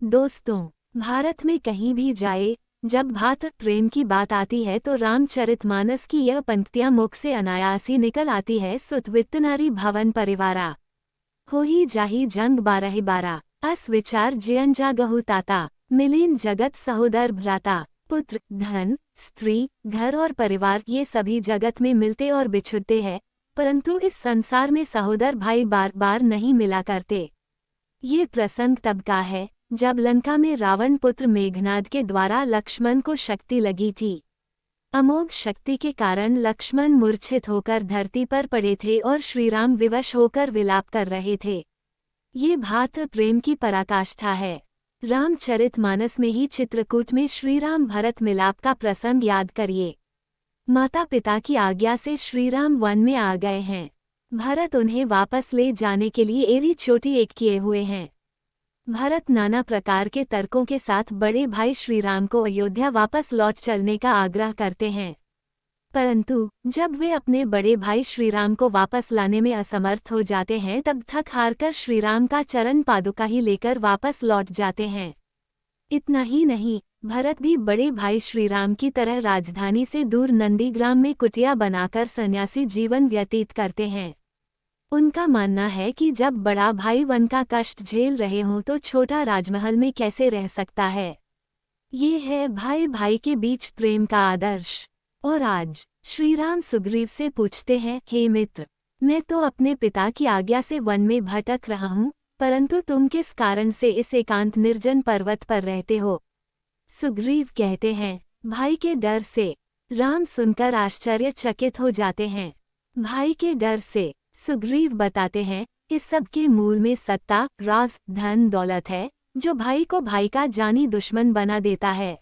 दोस्तों, भारत में कहीं भी जाए, जब भातृ प्रेम की बात आती है तो रामचरितमानस की यह पंक्तियां मुख से अनायास ही निकल आती है। सुत वित्तनारी भवन परिवारा, हो ही जाही जंग बारह बारा, अस विचार जियन जागहु ताता, मिलीन जगत सहोदर भ्राता। पुत्र, धन, स्त्री, घर और परिवार ये सभी जगत में मिलते और बिछुड़ते हैं, परंतु इस संसार में सहोदर भाई बार बार नहीं मिला करते। ये प्रसंग तब का है जब लंका में रावण पुत्र मेघनाद के द्वारा लक्ष्मण को शक्ति लगी थी। अमोघ शक्ति के कारण लक्ष्मण मूर्छित होकर धरती पर पड़े थे और श्रीराम विवश होकर विलाप कर रहे थे। ये भातृ प्रेम की पराकाष्ठा है। रामचरितमानस में ही चित्रकूट में श्रीराम भरत मिलाप का प्रसंग याद करिए। माता पिता की आज्ञा से श्रीराम वन में आ गए हैं। भरत उन्हें वापस ले जाने के लिए एड़ी चोटी एक किए हुए हैं। भरत नाना प्रकार के तर्कों के साथ बड़े भाई श्रीराम को अयोध्या वापस लौट चलने का आग्रह करते हैं, परंतु जब वे अपने बड़े भाई श्रीराम को वापस लाने में असमर्थ हो जाते हैं तब थक हारकर श्रीराम का चरण पादुका ही लेकर वापस लौट जाते हैं। इतना ही नहीं, भरत भी बड़े भाई श्रीराम की तरह राजधानी से दूर नंदीग्राम में कुटिया बनाकर सन्यासी जीवन व्यतीत करते हैं। उनका मानना है कि जब बड़ा भाई वन का कष्ट झेल रहे हों तो छोटा राजमहल में कैसे रह सकता है। ये है भाई भाई के बीच प्रेम का आदर्श। और आज श्रीराम सुग्रीव से पूछते हैं, हे मित्र, मैं तो अपने पिता की आज्ञा से वन में भटक रहा हूँ, परंतु तुम किस कारण से इस एकांत निर्जन पर्वत पर रहते हो। सुग्रीव कहते हैं, भाई के डर से। राम सुनकर आश्चर्यचकित हो जाते हैं। भाई के डर से। सुग्रीव बताते हैं, इस सब के मूल में सत्ता, राज, धन, दौलत है, जो भाई को भाई का जानी दुश्मन बना देता है।